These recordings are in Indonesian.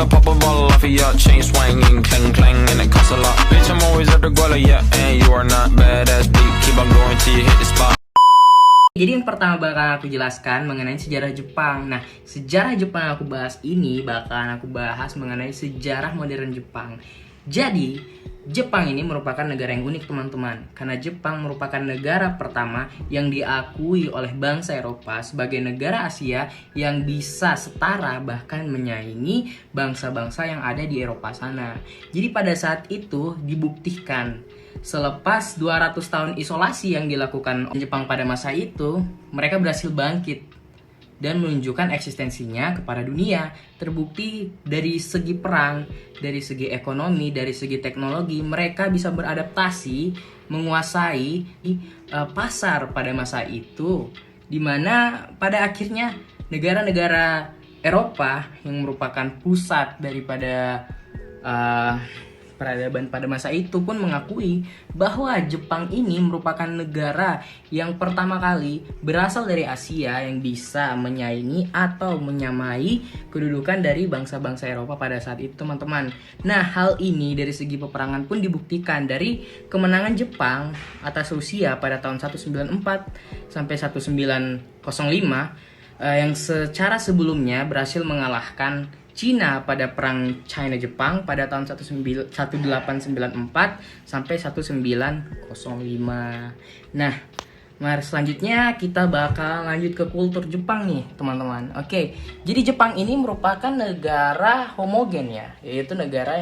I'll pop a bottle off of your chain swinging, clang clang, and it costs a lot. Bitch, I'm always at the guala, yeah, and you are not badass beat. Keep on going till you hit the spot. Jadi yang pertama bakal aku jelaskan mengenai sejarah Jepang. Nah, sejarah Jepang yang aku bahas ini bakalan aku bahas mengenai sejarah modern Jepang. Jadi, Jepang ini merupakan negara yang unik teman-teman. Karena Jepang merupakan negara pertama yang diakui oleh bangsa Eropa sebagai negara Asia yang bisa setara bahkan menyaingi bangsa-bangsa yang ada di Eropa sana. Jadi pada saat itu dibuktikan selepas 200 tahun isolasi yang dilakukan Jepang pada masa itu, mereka berhasil bangkit dan menunjukkan eksistensinya kepada dunia. Terbukti dari segi perang, dari segi ekonomi, dari segi teknologi, mereka bisa beradaptasi, menguasai pasar pada masa itu, dimana pada akhirnya negara-negara Eropa yang merupakan pusat daripada peradaban pada masa itu pun mengakui bahwa Jepang ini merupakan negara yang pertama kali berasal dari Asia yang bisa menyaingi atau menyamai kedudukan dari bangsa-bangsa Eropa pada saat itu, teman-teman. Nah, hal ini dari segi peperangan pun dibuktikan dari kemenangan Jepang atas Rusia pada tahun 194 sampai 1905 yang secara sebelumnya berhasil mengalahkan Cina pada perang China-Jepang pada tahun 1894 sampai 1905. Nah, mari selanjutnya kita bakal lanjut ke kultur Jepang nih, teman-teman. Oke, jadi Jepang ini merupakan negara homogen ya, yaitu negara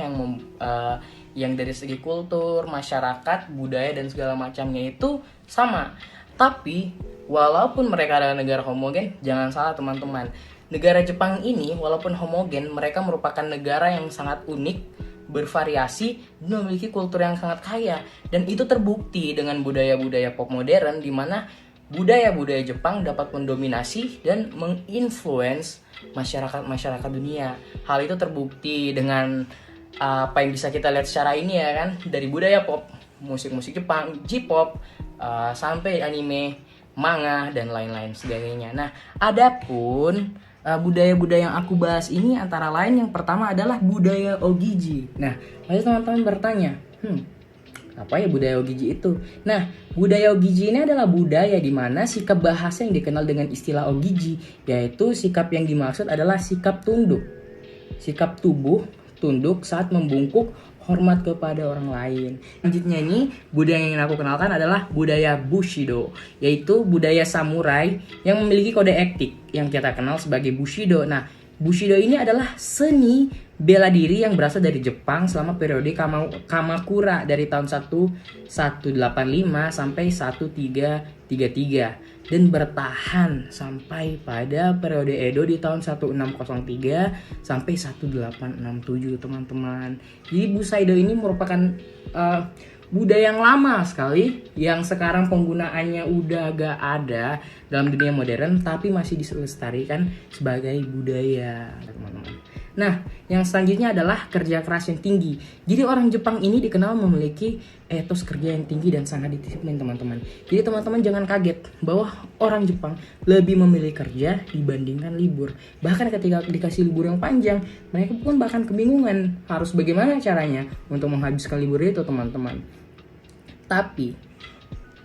yang dari segi kultur, masyarakat, budaya dan segala macamnya itu sama. Tapi walaupun mereka adalah negara homogen, jangan salah teman-teman. Negara Jepang ini walaupun homogen, mereka merupakan negara yang sangat unik, bervariasi, dan memiliki kultur yang sangat kaya. Dan itu terbukti dengan budaya-budaya pop modern di mana budaya-budaya Jepang dapat mendominasi dan menginfluence masyarakat dunia. Hal itu terbukti dengan apa yang bisa kita lihat secara ini ya kan, dari budaya pop, musik-musik Jepang, J-pop, sampai anime, manga, dan lain-lain sebagainya. Nah, adapun budaya-budaya yang aku bahas ini antara lain yang pertama adalah budaya Ogiji. Nah, pasti teman-teman bertanya, apa ya budaya Ogiji itu? Nah, budaya Ogiji ini adalah budaya di mana sikap bahasa yang dikenal dengan istilah Ogiji, yaitu sikap yang dimaksud adalah sikap tunduk. Sikap tubuh tunduk saat membungkuk, hormat kepada orang lain. Selanjutnya ini, budaya yang ingin aku kenalkan adalah budaya Bushido, yaitu budaya samurai yang memiliki kode etik yang kita kenal sebagai Bushido. Nah, Bushido ini adalah seni bela diri yang berasal dari Jepang selama periode Kamakura dari tahun 1185 sampai 1333 dan bertahan sampai pada periode Edo di tahun 1603 sampai 1867, teman-teman. Jadi Bushido ini merupakan budaya yang lama sekali yang sekarang penggunaannya udah gak ada dalam dunia modern tapi masih dilestarikan sebagai budaya, teman-teman. Nah, yang selanjutnya adalah kerja keras yang tinggi. Jadi orang Jepang ini dikenal memiliki etos kerja yang tinggi dan sangat disiplin, teman-teman. Jadi teman-teman jangan kaget bahwa orang Jepang lebih memilih kerja dibandingkan libur. Bahkan ketika dikasih libur yang panjang, mereka pun bahkan kebingungan harus bagaimana caranya untuk menghabiskan libur itu, teman-teman. Tapi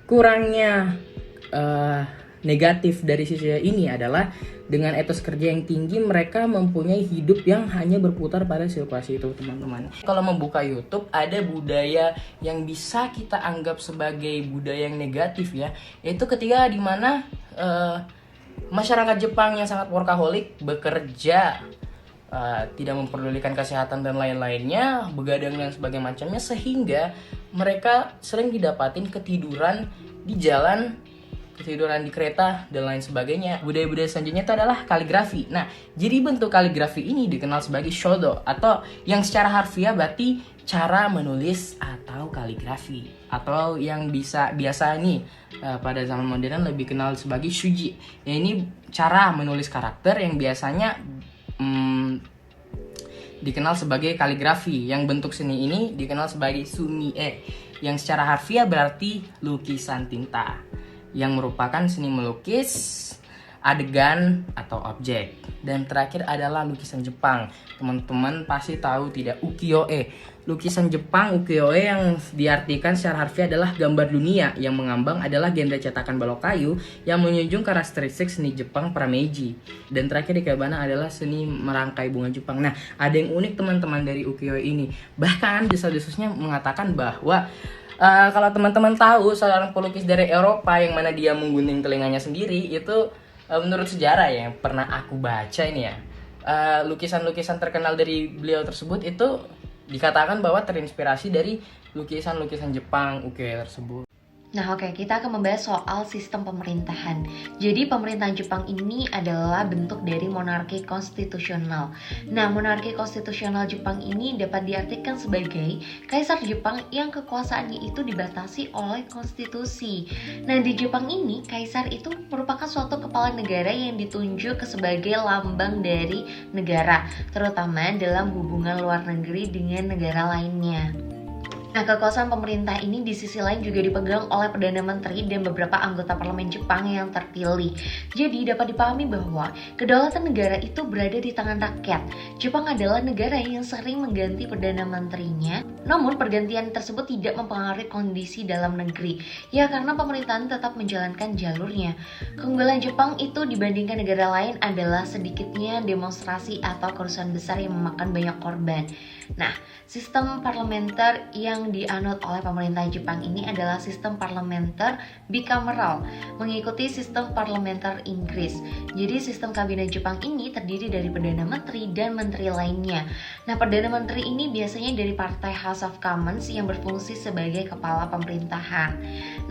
kurangnya negatif dari sisi ini adalah dengan etos kerja yang tinggi mereka mempunyai hidup yang hanya berputar pada situasi itu, teman-teman. Kalau membuka YouTube ada budaya yang bisa kita anggap sebagai budaya yang negatif ya, yaitu ketika dimana masyarakat Jepang yang sangat workaholic bekerja, tidak memperdulikan kesehatan dan lain-lainnya, begadang dan sebagainya macamnya, sehingga mereka sering didapatin ketiduran di jalan, ketiduran di kereta, dan lain sebagainya. Budaya-budaya selanjutnya itu adalah kaligrafi. Nah, jadi bentuk kaligrafi ini dikenal sebagai shodo, atau yang secara harfiah berarti cara menulis atau kaligrafi, atau yang biasa nih pada zaman modern lebih kenal sebagai shuji. Ya, ini cara menulis karakter yang biasanya dikenal sebagai kaligrafi. Yang bentuk seni ini dikenal sebagai sumie, yang secara harfiah berarti lukisan tinta, yang merupakan seni melukis adegan atau objek. Dan terakhir adalah lukisan Jepang. Teman-teman pasti tahu tidak, ukiyo-e. Lukisan Jepang ukiyo-e yang diartikan secara harfiah adalah gambar dunia. Yang mengambang adalah genre cetakan balok kayu yang menunjukkan karakteristik seni Jepang pra-Meiji. Dan terakhir ikebana adalah seni merangkai bunga Jepang. Nah, ada yang unik teman-teman dari ukiyo-e ini. Bahkan desas-desusnya mengatakan bahwa kalau teman-teman tahu seorang pelukis dari Eropa yang mana dia menggunting telinganya sendiri, itu menurut sejarah ya, yang pernah aku baca ini ya, lukisan-lukisan terkenal dari beliau tersebut itu dikatakan bahwa terinspirasi dari lukisan-lukisan Jepang ukiyo-e tersebut. Nah oke, kita akan membahas soal sistem pemerintahan. Jadi pemerintahan Jepang ini adalah bentuk dari monarki konstitusional. Nah, monarki konstitusional Jepang ini dapat diartikan sebagai kaisar Jepang yang kekuasaannya itu dibatasi oleh konstitusi. Nah, di Jepang ini, kaisar itu merupakan suatu kepala negara yang ditunjuk sebagai lambang dari negara, terutama dalam hubungan luar negeri dengan negara lainnya. Nah, kekuasaan pemerintah ini di sisi lain juga dipegang oleh Perdana Menteri dan beberapa anggota parlemen Jepang yang terpilih. Jadi dapat dipahami bahwa kedaulatan negara itu berada di tangan rakyat. Jepang adalah negara yang sering mengganti Perdana Menterinya, namun pergantian tersebut tidak mempengaruhi kondisi dalam negeri. Ya, karena pemerintahan tetap menjalankan jalurnya. Keunggulan Jepang itu dibandingkan negara lain adalah sedikitnya demonstrasi atau kerusuhan besar yang memakan banyak korban. Nah, sistem parlementer yang dianut oleh pemerintah Jepang ini adalah sistem parlementer bicameral, mengikuti sistem parlementer Inggris. Jadi sistem kabinet Jepang ini terdiri dari Perdana Menteri dan menteri lainnya. Nah, Perdana Menteri ini biasanya dari partai House of Commons yang berfungsi sebagai kepala pemerintahan.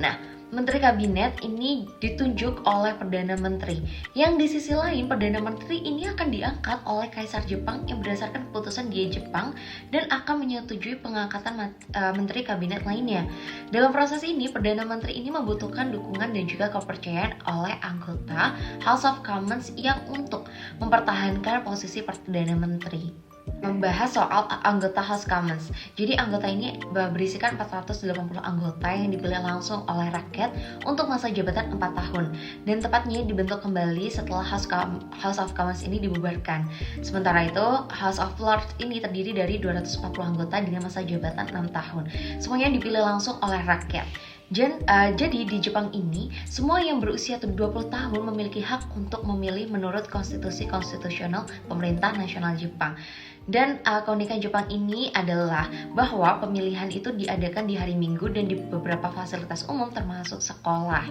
Nah, Menteri Kabinet ini ditunjuk oleh Perdana Menteri. Yang di sisi lain, Perdana Menteri ini akan diangkat oleh Kaisar Jepang yang berdasarkan keputusan dia Jepang dan akan menyetujui pengangkatan Menteri Kabinet lainnya. Dalam proses ini, Perdana Menteri ini membutuhkan dukungan dan juga kepercayaan oleh anggota House of Commons yang untuk mempertahankan posisi Perdana Menteri. Membahas soal anggota House Commons. Jadi anggota ini berisikan 480 anggota yang dipilih langsung oleh rakyat untuk masa jabatan 4 tahun dan tepatnya dibentuk kembali setelah House of Commons ini dibubarkan. Sementara itu House of Lords ini terdiri dari 240 anggota dengan masa jabatan 6 tahun. Semuanya dipilih langsung oleh rakyat. Jadi di Jepang ini semua yang berusia 20 tahun memiliki hak untuk memilih menurut konstitusi konstitusional pemerintah nasional Jepang. Dan keunikan Jepang ini adalah bahwa pemilihan itu diadakan di hari Minggu dan di beberapa fasilitas umum termasuk sekolah.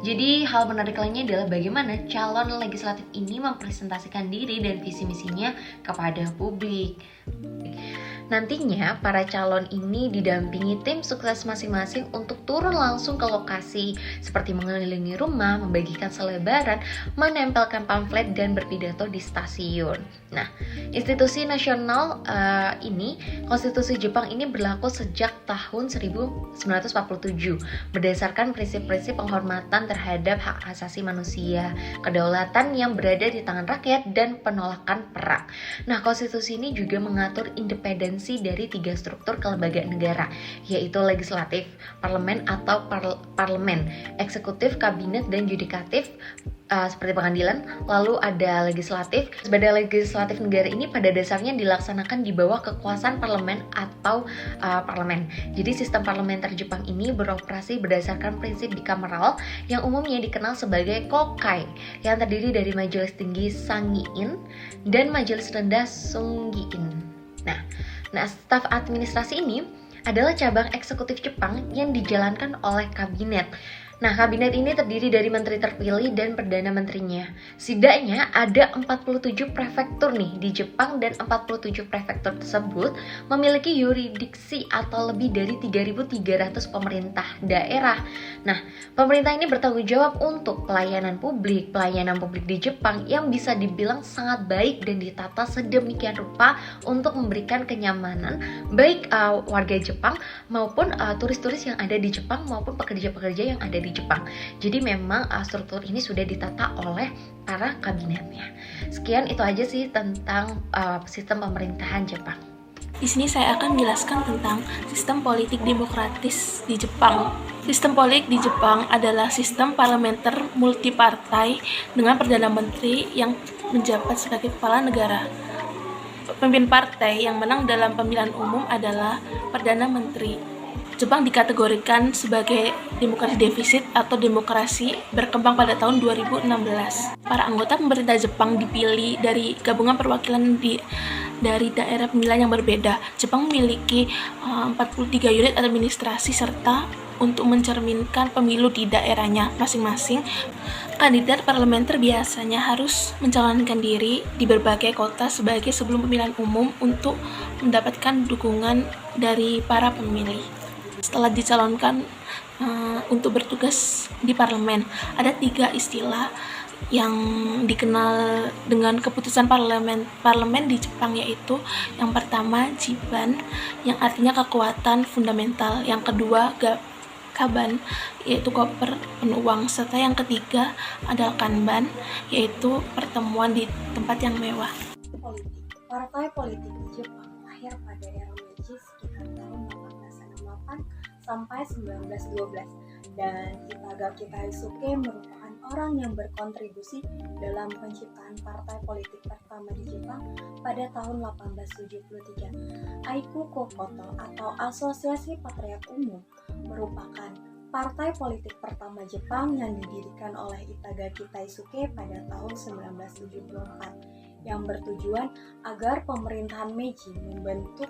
Jadi hal menarik lainnya adalah bagaimana calon legislatif ini mempresentasikan diri dan visi misinya kepada publik. Nantinya para calon ini didampingi tim sukses masing-masing untuk turun langsung ke lokasi seperti mengelilingi rumah, membagikan selebaran, menempelkan pamflet dan berpidato di stasiun. Nah, institusi nasional ini, konstitusi Jepang ini berlaku sejak tahun 1947 berdasarkan prinsip-prinsip penghormatan terhadap hak asasi manusia, kedaulatan yang berada di tangan rakyat dan penolakan perang. Nah, konstitusi ini juga mengatur independensi dari 3 struktur kelembagaan negara, yaitu legislatif, parlemen atau parlemen, eksekutif, kabinet, dan yudikatif seperti pengadilan. Lalu ada legislatif. Badan legislatif negara ini pada dasarnya dilaksanakan di bawah kekuasaan parlemen atau parlemen. Jadi sistem parlementer Jepang ini beroperasi berdasarkan prinsip bicameral yang umumnya dikenal sebagai Kokai, yang terdiri dari majelis tinggi Sangiin dan majelis rendah Sunggiin. Nah, staf administrasi ini adalah cabang eksekutif Jepang yang dijalankan oleh kabinet. Nah, kabinet ini terdiri dari menteri terpilih dan perdana menterinya. Setidaknya ada 47 prefektur nih di Jepang dan 47 prefektur tersebut memiliki yurisdiksi atau lebih dari 3.300 pemerintah daerah. Nah, pemerintah ini bertanggung jawab untuk pelayanan publik di Jepang yang bisa dibilang sangat baik dan ditata sedemikian rupa untuk memberikan kenyamanan baik warga Jepang maupun turis-turis yang ada di Jepang maupun pekerja-pekerja yang ada di Jepang. Jadi memang struktur ini sudah ditata oleh para kabinetnya. Sekian itu aja sih tentang sistem pemerintahan Jepang. Di sini saya akan menjelaskan tentang sistem politik demokratis di Jepang. Sistem politik di Jepang adalah sistem parlementer multipartai dengan Perdana Menteri yang menjabat sebagai kepala negara. Pemimpin partai yang menang dalam pemilihan umum adalah Perdana Menteri. Jepang dikategorikan sebagai demokrasi defisit atau demokrasi berkembang pada tahun 2016. Para anggota pemerintah Jepang dipilih dari gabungan perwakilan dari daerah pemilihan yang berbeda. Jepang memiliki 43 unit administrasi serta untuk mencerminkan pemilu di daerahnya masing-masing. Kandidat parlementer biasanya harus mencalonkan diri di berbagai kota sebagai sebelum pemilihan umum untuk mendapatkan dukungan dari para pemilih. Setelah dicalonkan untuk bertugas di parlemen, ada 3 istilah yang dikenal dengan keputusan parlemen di Jepang, yaitu yang pertama jiban yang artinya kekuatan fundamental, yang kedua kaban yaitu koper penuh uang, serta yang ketiga adalah kanban yaitu pertemuan di tempat yang mewah. Politik. Partai politik di Jepang lahir pada era Meiji sekitar tahun 1868 sampai 1912 dan Itaga Keisuke merupakan orang yang berkontribusi dalam penciptaan partai politik pertama di Jepang pada tahun 1873. Aiku Kokoto atau Asosiasi Patriot Umum merupakan partai politik pertama Jepang yang didirikan oleh Itaga Keisuke pada tahun 1974 yang bertujuan agar pemerintahan Meiji membentuk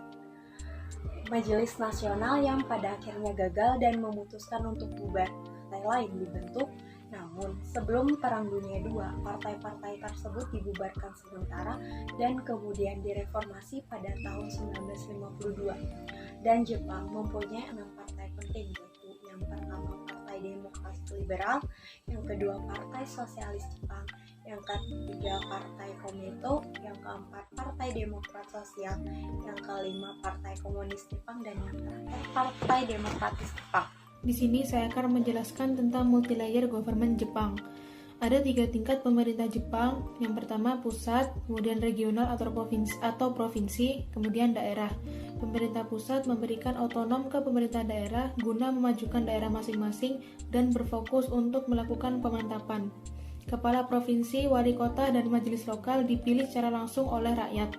Majelis Nasional yang pada akhirnya gagal dan memutuskan untuk bubar. Partai lain dibentuk, namun sebelum Perang Dunia II, partai-partai tersebut dibubarkan sementara dan kemudian direformasi pada tahun 1952. Dan Jepang mempunyai 6 partai penting, yaitu yang pertama Partai Demokrat Liberal, yang kedua Partai Sosialis Jepang, yang ketiga Partai Komeito, yang keempat Partai Demokrat Sosial, yang kelima Partai Komunis Jepang, dan yang terakhir Partai Demokratis Jepang. Di sini saya akan menjelaskan tentang multi-layer government Jepang. Ada 3 tingkat pemerintah Jepang. Yang pertama pusat, kemudian regional atau provinsi, kemudian daerah. Pemerintah pusat memberikan otonom ke pemerintah daerah guna memajukan daerah masing-masing dan berfokus untuk melakukan pemantapan. Kepala provinsi, wali kota, dan majelis lokal dipilih secara langsung oleh rakyat.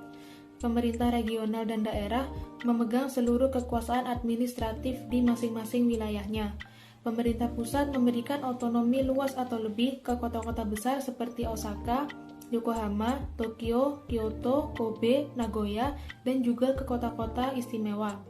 Pemerintah regional dan daerah memegang seluruh kekuasaan administratif di masing-masing wilayahnya. Pemerintah pusat memberikan otonomi luas atau lebih ke kota-kota besar seperti Osaka, Yokohama, Tokyo, Kyoto, Kobe, Nagoya, dan juga ke kota-kota istimewa.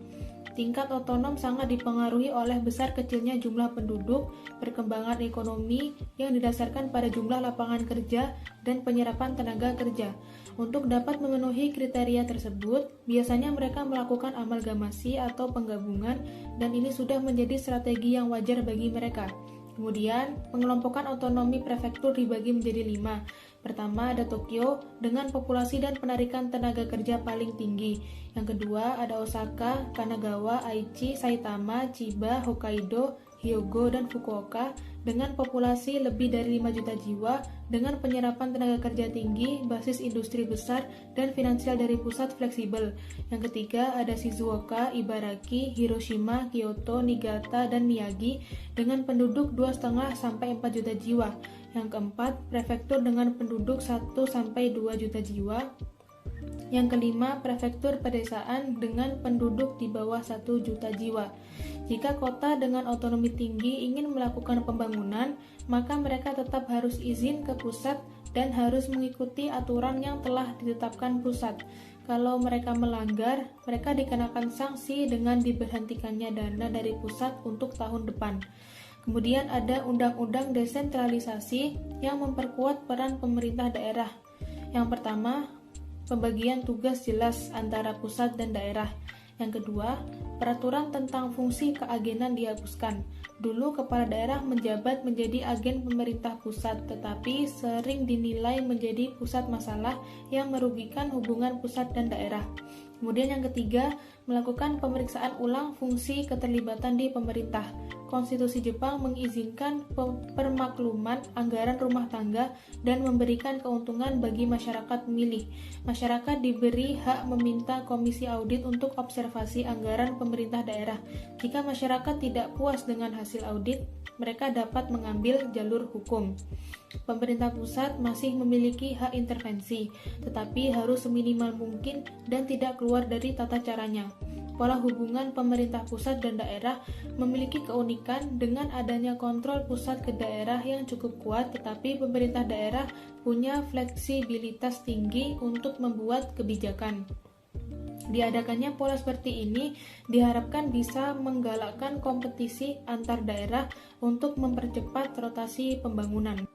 Tingkat otonom sangat dipengaruhi oleh besar kecilnya jumlah penduduk, perkembangan ekonomi yang didasarkan pada jumlah lapangan kerja dan penyerapan tenaga kerja. Untuk dapat memenuhi kriteria tersebut, biasanya mereka melakukan amalgamasi atau penggabungan dan ini sudah menjadi strategi yang wajar bagi mereka. Kemudian, pengelompokan otonomi prefektur dibagi menjadi 5. Pertama ada Tokyo dengan populasi dan penarikan tenaga kerja paling tinggi. Yang kedua ada Osaka, Kanagawa, Aichi, Saitama, Chiba, Hokkaido, Hyogo, dan Fukuoka dengan populasi lebih dari 5 juta jiwa dengan penyerapan tenaga kerja tinggi, basis industri besar, dan finansial dari pusat fleksibel. Yang ketiga ada Shizuoka, Ibaraki, Hiroshima, Kyoto, Niigata, dan Miyagi dengan penduduk 2,5 sampai 4 juta jiwa. Yang keempat, prefektur dengan penduduk 1 sampai 2 juta jiwa. Yang kelima, prefektur pedesaan dengan penduduk di bawah 1 juta jiwa. Jika kota dengan otonomi tinggi ingin melakukan pembangunan, maka mereka tetap harus izin ke pusat dan harus mengikuti aturan yang telah ditetapkan pusat. Kalau mereka melanggar, mereka dikenakan sanksi dengan diberhentikannya dana dari pusat untuk tahun depan. Kemudian ada undang-undang desentralisasi yang memperkuat peran pemerintah daerah. Yang pertama, pembagian tugas jelas antara pusat dan daerah. Yang kedua, peraturan tentang fungsi keagenan dihapuskan. Dulu kepala daerah menjabat menjadi agen pemerintah pusat, tetapi sering dinilai menjadi pusat masalah yang merugikan hubungan pusat dan daerah. Kemudian yang ketiga, melakukan pemeriksaan ulang fungsi keterlibatan di pemerintah. Konstitusi Jepang mengizinkan permakluman anggaran rumah tangga dan memberikan keuntungan bagi masyarakat pemilih. Masyarakat diberi hak meminta komisi audit untuk observasi anggaran pemerintah daerah. Jika masyarakat tidak puas dengan hasil audit, mereka dapat mengambil jalur hukum. Pemerintah pusat masih memiliki hak intervensi, tetapi harus seminimal mungkin dan tidak keluar dari tata caranya. Pola hubungan pemerintah pusat dan daerah memiliki keunikan dengan adanya kontrol pusat ke daerah yang cukup kuat, tetapi pemerintah daerah punya fleksibilitas tinggi untuk membuat kebijakan. Diadakannya pola seperti ini diharapkan bisa menggalakkan kompetisi antar daerah untuk mempercepat rotasi pembangunan.